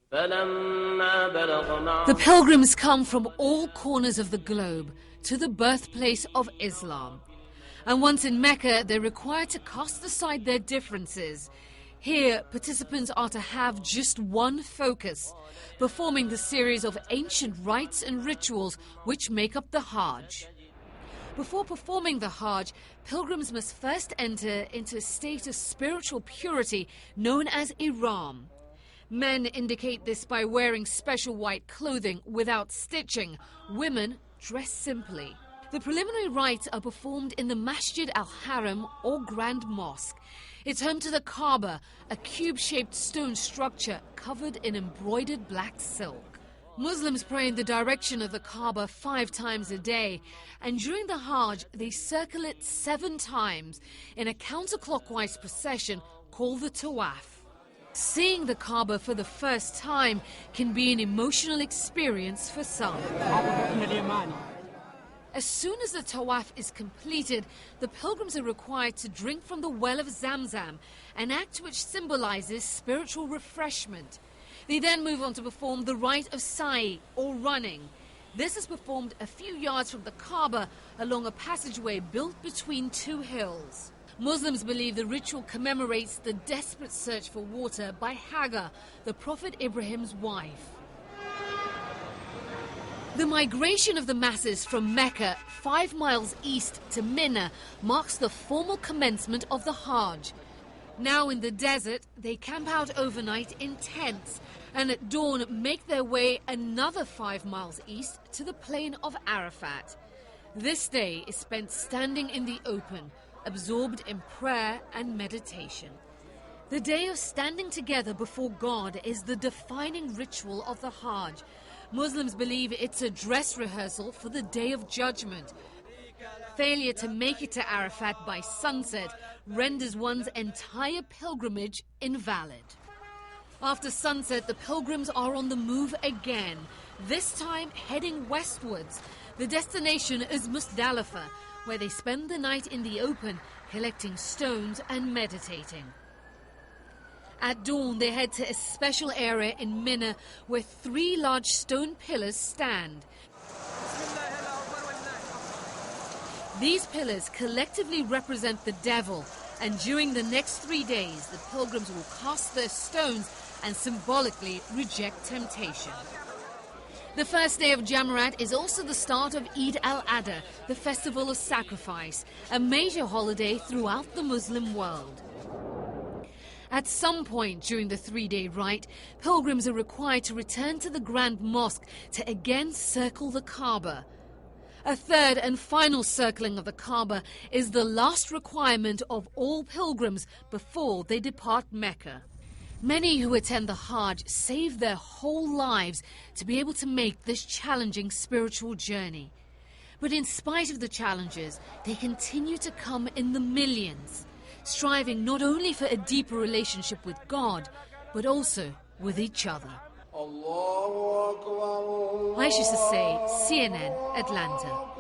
The pilgrims come from all corners of the globe to the birthplace of Islam. And once in Mecca, they're required to cast aside their differences. Here, participants are to have just one focus, performing the series of ancient rites and rituals which make up the Hajj. Before performing the Hajj, pilgrims must first enter into a state of spiritual purity known as ihram. Men indicate this by wearing special white clothing without stitching. Women dress simply. The preliminary rites are performed in the Masjid al-Haram or Grand Mosque. It's home to the Kaaba, a cube-shaped stone structure covered in embroidered black silk. Muslims pray in the direction of the Kaaba 5 times a day, and during the Hajj they circle it 7 times in a counterclockwise procession called the Tawaf. Seeing the Kaaba for the first time can be an emotional experience for some. As soon as the Tawaf is completed, the pilgrims are required to drink from the well of Zamzam, an act which symbolizes spiritual refreshment. They then move on to perform the rite of sa'i, or running. This is performed a few yards from the Kaaba along a passageway built between 2 hills. Muslims believe the ritual commemorates the desperate search for water by Hagar, the Prophet Ibrahim's wife. The migration of the masses from Mecca, 5 miles east to Mina, marks the formal commencement of the Hajj. Now in the desert, they camp out overnight in tents and at dawn make their way another 5 miles east to the plain of Arafat. This day is spent standing in the open, absorbed in prayer and meditation. The day of standing together before God is the defining ritual of the Hajj. Muslims believe it's a dress rehearsal for the Day of Judgment. Failure to make it to Arafat by sunset renders one's entire pilgrimage invalid. After sunset, the pilgrims are on the move again, this time heading westwards. The destination is Muzdelifah, where they spend the night in the open, collecting stones and meditating. At dawn, they head to a special area in Mina where 3 large stone pillars stand. These pillars collectively represent the devil, and during the next 3 days, the pilgrims will cast their stones and symbolically reject temptation. The first day of Jamarat is also the start of Eid al-Adha, the festival of sacrifice, a major holiday throughout the Muslim world. At some point during the 3-day rite, pilgrims are required to return to the Grand Mosque to again circle the Kaaba. A third and final circling of the Kaaba is the last requirement of all pilgrims before they depart Mecca. Many who attend the Hajj save their whole lives to be able to make this challenging spiritual journey. But in spite of the challenges, they continue to come in the millions, striving not only for a deeper relationship with God, but also with each other. Aisha Say, CNN, Atlanta.